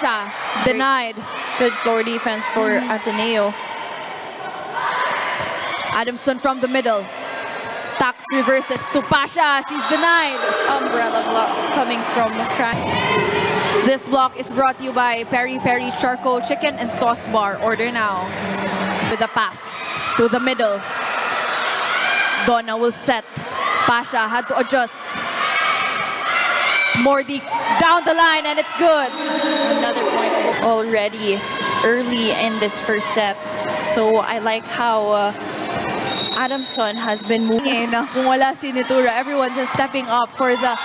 Pasha, denied. Good floor defense for Ateneo. Adamson from the middle. Tax reverses to Pasha. She's denied. Umbrella block coming from Frank. This block is brought to you by Peri Peri Charcoal Chicken and Sauce Bar. Order now. With a pass to the middle. Donna will set. Pasha had to adjust. Mordi down the line and it's good. Another point already early in this first set. So I like how Adamson has been moving. Kung wala si Nitura, everyone's just stepping up for the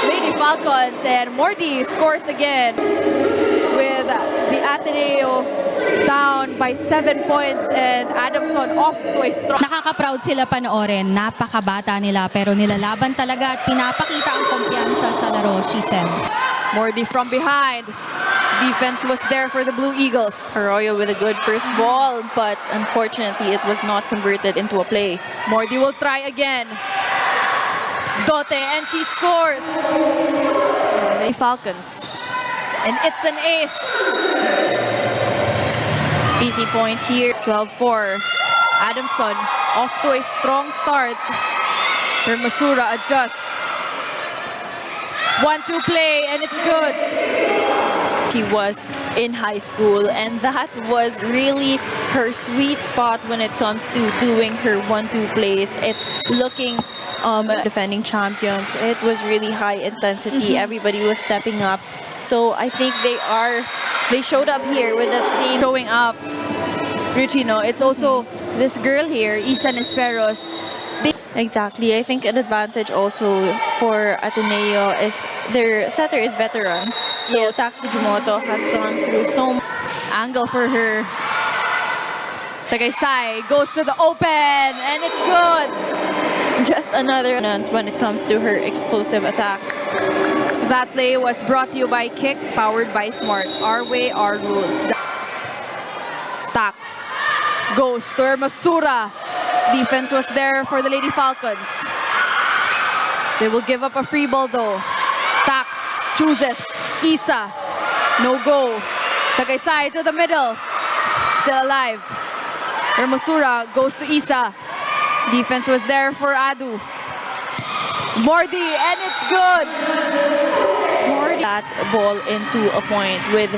Lady Falcons, and Mordi scores again with the Ateneo down by 7 points and Adamson off to a strong. Nakaka-proud sila panoorin. Napakabata nila pero nilalaban talaga at pinapakita ang kumpiyansa sa laro, she said. Mordi from behind. Defense was there for the Blue Eagles. Arroyo with a good first ball, but unfortunately it was not converted into a play. Mordi will try again. Dote, and she scores. The Falcons. And it's an ace. Easy point here. 12-4. Adamson off to a strong start. Masura adjusts. 1-2 play, and it's good. She was in high school, and that was really her sweet spot when it comes to doing her 1-2 plays. It's looking defending champions. It was really high intensity. Everybody was stepping up. So I think they showed up here with that same showing up. Richie, no, it's also this girl here, Isa Nesperos. Exactly. I think an advantage also for Ateneo is their setter is veteran. So Yes. Tax Fujimoto has gone through so much. Angle for her. Sagaysay goes to the open, and it's good. Just another when it comes to her explosive attacks. That play was brought to you by Kick, powered by Smart. Our way, our rules. Tax goes to Masura. Defense was there for the Lady Falcons. They will give up a free ball though. Tax chooses Isa. No go. Sagaysay to the middle. Still alive. Masura goes to Isa. Defense was there for Adu. Mordi, and it's good. Mordi that ball into a point with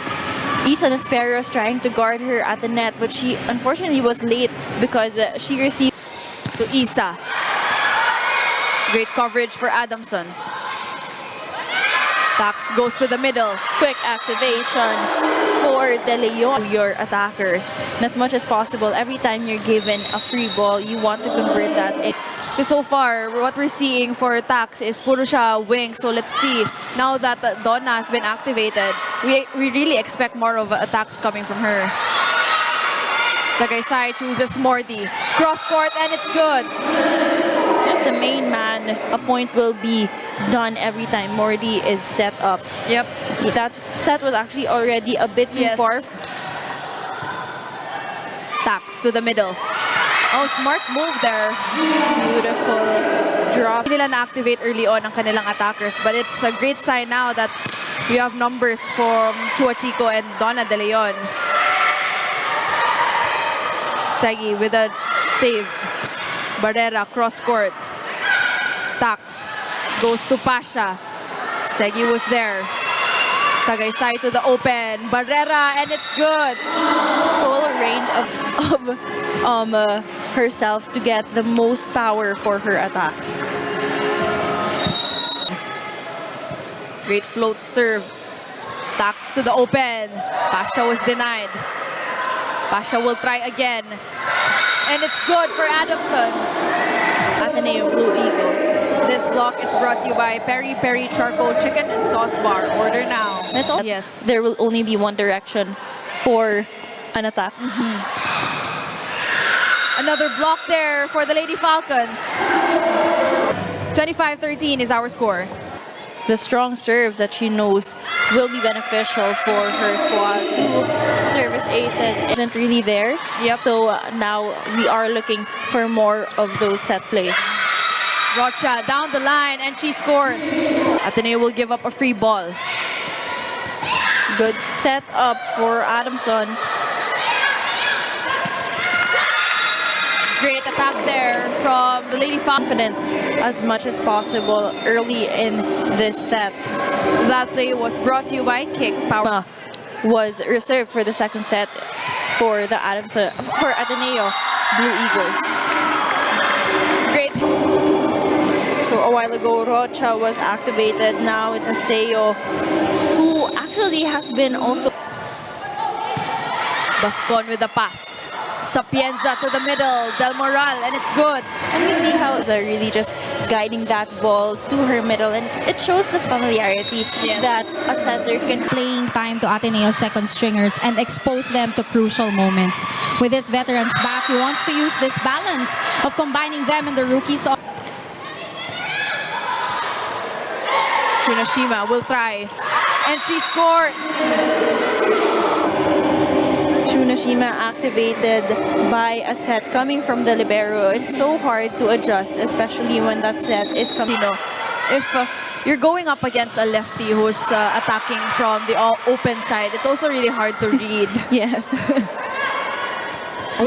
Isa Nesperos trying to guard her at the net, but she unfortunately was late because she receives to Isa. Great coverage for Adamson. Tax goes to the middle. Quick activation for De Leon. Your attackers. And as much as possible, every time you're given a free ball, you want to convert that in. So far, what we're seeing for Tax is puro siya wing. So let's see. Now that Donna has been activated, we really expect more of attacks coming from her. Sagaysay chooses Mordi. Cross court, and it's good. Just the main man. A point will be done every time Mordi is set up. Yep. That set was actually already a bit too far. Tax to the middle. Oh, smart move there. Beautiful drop. Hindi nila na-activate early on ang kanilang attackers, but it's a great sign now that we have numbers from Chua Chico and Donna De Leon. Segi with a save. Barrera cross court. Tax goes to Pasha. Segi was there. Sagaysay to the open. Barrera, and it's good. Full range of herself to get the most power for her attacks. Great float serve. Tax to the open. Pasha was denied. Pasha will try again. And it's good for Adamson. Ateneo Blue Eagles. This block is brought to you by Peri Peri Charcoal Chicken and Sauce Bar. Order now. That's all. Yes. There will only be one direction for an attack. Another block there for the Lady Falcons. 25-13 is our score. The strong serves that she knows will be beneficial for her squad. Two service aces isn't really there. Yep. So now we are looking for more of those set plays. Rocha down the line, and she scores. Ateneo will give up a free ball. Good setup for Adamson. Great attack there from the Lady Falcons. Confidence as much as possible early in this set. That play was brought to you by Kick Power. Was reserved for the second set for the Ateneo Blue Eagles. Great. So a while ago, Rocha was activated. Now it's Aseo, who actually has been also. Bascon with the pass. Sapienza to the middle. Del Moral, and it's good. And we see how it's really just guiding that ball to her middle, and it shows the familiarity that a setter can. Playing time to Ateneo's second stringers and expose them to crucial moments. With his veterans back, he wants to use this balance of combining them and the rookies. Shunashima will try, and she scores. Shunashima activated by a set coming from the libero. It's so hard to adjust, especially when that set is coming. If you're going up against a lefty who's attacking from the open side, it's also really hard to read. Yes.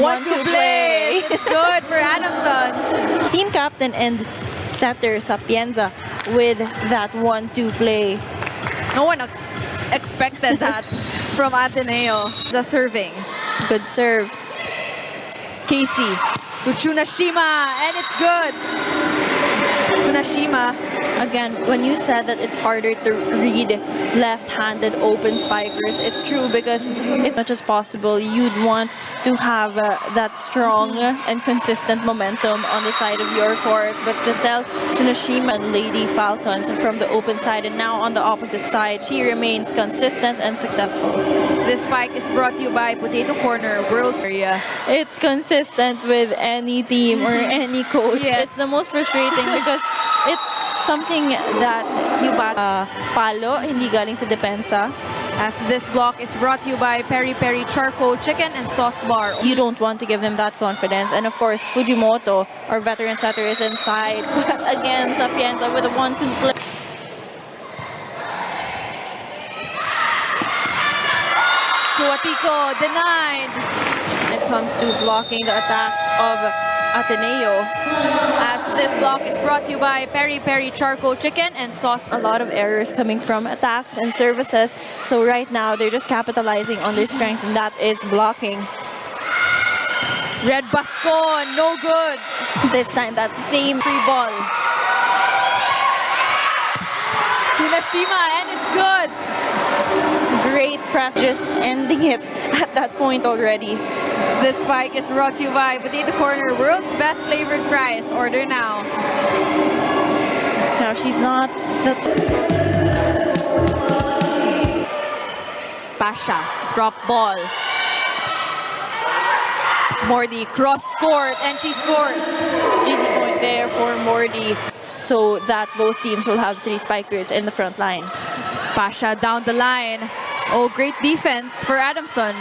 One to play. It's good for Adamson. Team captain and setter Sapienza with that 1-2 play. No one expected that from Ateneo. The serving. Good serve. Casey to Chunashima, and it's good. Chunashima. Again, when you said that it's harder to read left-handed open spikers, it's true because as much as possible, you'd want to have that strong and consistent momentum on the side of your court. But Giselle Chunashima and Lady Falcons from the open side, and now on the opposite side, she remains consistent and successful. This spike is brought to you by Potato Corner World Area. It's consistent with any team or any coach. Yes. It's the most frustrating because it's something that you bat palo, hindi galing sa depensa. As this block is brought to you by Peri Peri Charcoal Chicken and Sauce Bar. You don't want to give them that confidence. And of course, Fujimoto, our veteran setter, is inside. But again, Sapienza with a 1-2 play. Chuatico denied. When it comes to blocking the attacks of Ateneo. As this block is brought to you by Peri Peri Charcoal Chicken and Sauce. A lot of errors coming from attacks and services. So right now, they're just capitalizing on their strength, and that is blocking. Red Bascon, no good. This time, that same Free ball. Chunashima, and it's good. great press, just ending it at that point already. This spike is brought to you by Potato Corner, world's best flavored fries. Order now. Now she's not the... Pasha, drop ball. Mordi, cross court, and she scores. Easy point there for Mordi. So that both teams will have 3 spikers in the front line. Pasha down the line. Oh, great defense for Adamson.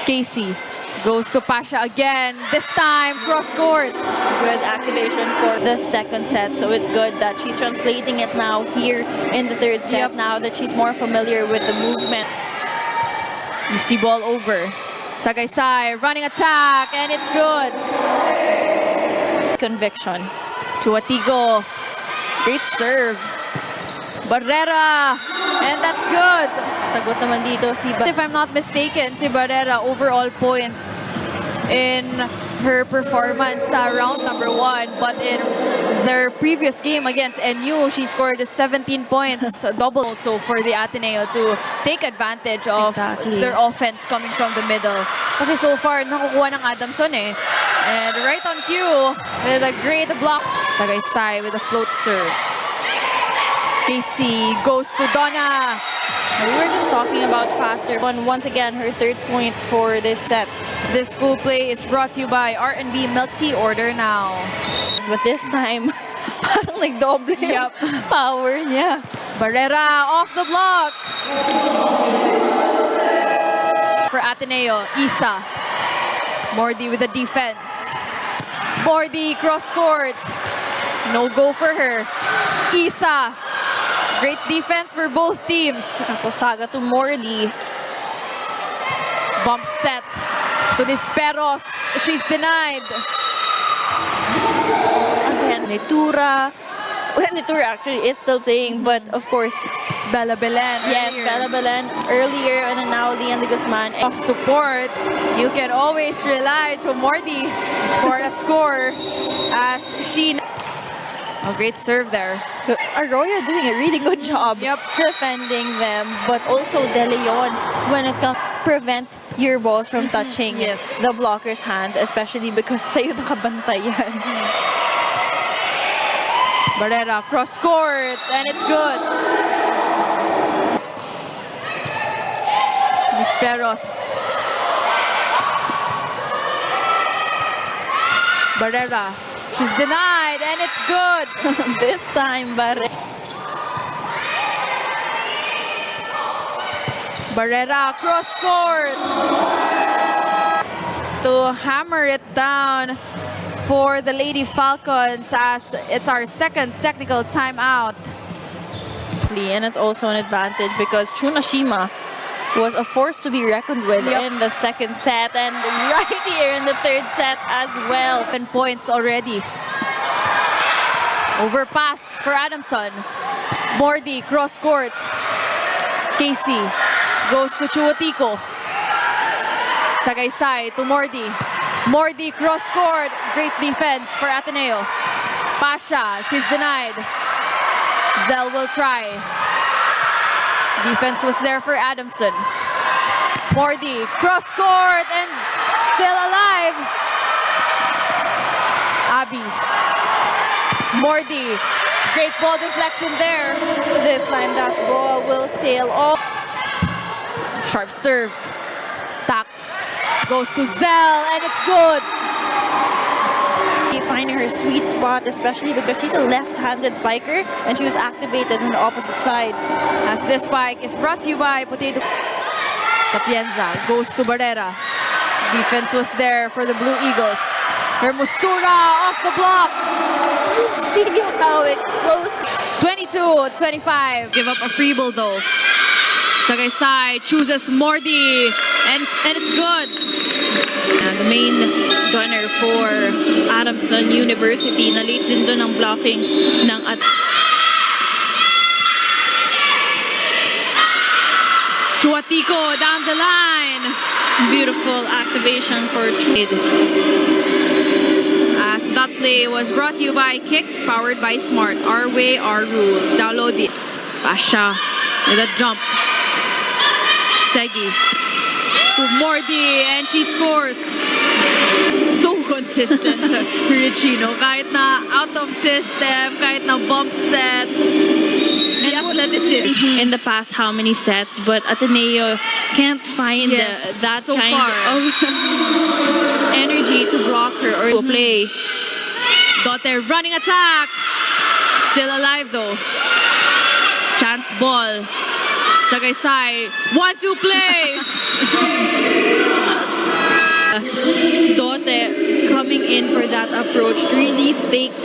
Casey goes to Pasha again. This time, cross court. Good activation for the second set. So it's good that she's translating it now here in the third set. Yep. Now that she's more familiar with the movement. You see ball over. Sagaysay running attack, and it's good. Conviction. Chuatigo, great serve. Barrera, and that's good. Sagot naman dito si If I'm not mistaken, si Barrera overall points in her performance sa round number 1, but in their previous game against NU, she scored 17 points, double also for the Ateneo to take advantage of their offense coming from the middle. Kasi so far, nakukuha ng Adamson eh. And right on cue, with a great block. Sagaysay with a float serve. Casey goes to Donna. We were just talking about faster. Once again, her 3rd point for this set. This school play is brought to you by R&B Milk Tea. Order now. But this time, parang like double power niya. Barrera off the block. For Ateneo, Isa. Mordi with the defense. Mordi cross court. No go for her. Isa. Great defense for both teams. Saga to Mordi. Bump set to Nisperos. She's denied. Again, Nitura. Well, Nitura actually is still playing, but of course, Bella Belen. yes, earlier. Bella Belen earlier, and then now Lian de Guzman. Of support, you can always rely to Mordi for a score as she... A great serve there. Arroyo doing a really good job defending them, but also De Leon when it comes prevent your balls from touching Yes. the blocker's hands, especially because sa'yo nakabantay yan. Barrera cross court, and it's good. Nisperos. Barrera. She's denied, and it's good. This time, Barrera cross court to hammer it down for the Lady Falcons as it's our second technical timeout. and it's also an advantage because Tsunashima was a force to be reckoned with in the second set and right here in the third set as well. 10 points already. Overpass for Adamson. Mordi cross court. Casey goes to Chuatico. Sagaysay to Mordi. Mordi cross court. Great defense for Ateneo. Pasha, she's denied. Zell will try. Defense was there for Adamson. Mordi cross court and still alive. Abby. Mordi. Great ball deflection there. This time that ball will sail off. Sharp serve. Tax goes to Zell and it's good. Finding her sweet spot, especially because she's a left-handed spiker and she was activated on the opposite side. As this spike is brought to you by Potato. Sapienza goes to Barrera. Defense was there for the Blue Eagles. Hermosura off the block. See how explosive. 22-25. Give up a free ball though. Sagaysay chooses Mordi and it's good. And the main gunner for Adamson University na late din doon ang blockings ng Chuatico down the line. beautiful activation for Chud. As that play was brought to you by Kick, powered by Smart. Our way, our rules. Download it. Pasha with a jump. Segi to Mordi and she scores. So consistent, Richie, no? Kahit na out of system, kahit na bump set, and athleticism. In the past, how many sets? But Ateneo can't find Yes, that so kind far. of energy to block her or to play. Got their running attack. Still alive though. Chance ball. Sagaysay. 1-2 play. Dote coming in for that approach really faked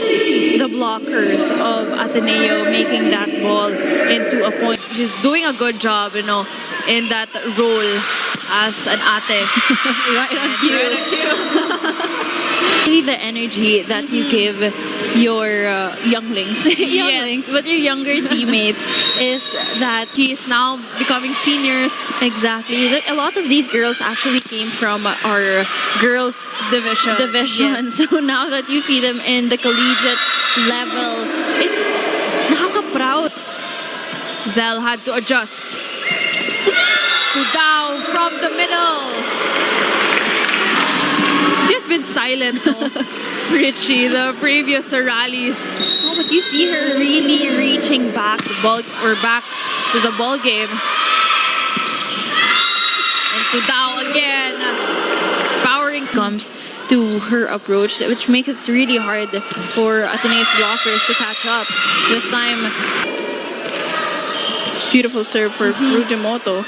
the blockers of Ateneo, making that ball into a point. She's doing a good job, you know, in that role as an ate. Right on cue. Really the energy that you give your younglings, but your younger teammates is that He's now becoming seniors. exactly. Like a lot of these girls actually came from our girls Division. division. So now that you see them in the collegiate level, it's nakaka-proud. Zell had to adjust. To down from the middle. She's been silent, no? Richie, the previous rallies. Oh, but you see her really reaching back. Back to the ball game. And to down again. Powering Comes to her approach, which makes it really hard for Ateneo's blockers to catch up. This time, beautiful serve for Fujimoto.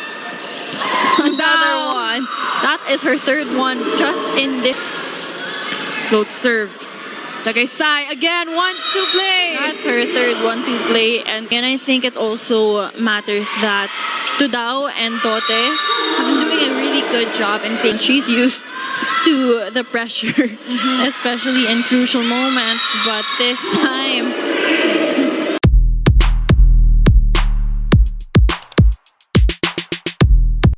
Another one. That is her third one just in the float serve. Sagaysay again, 1-2 play. That's her third 1-2 play, and I think it also matters that Tudao and Tote have been doing a really good job in things. She's used to the pressure, especially in crucial moments, but this time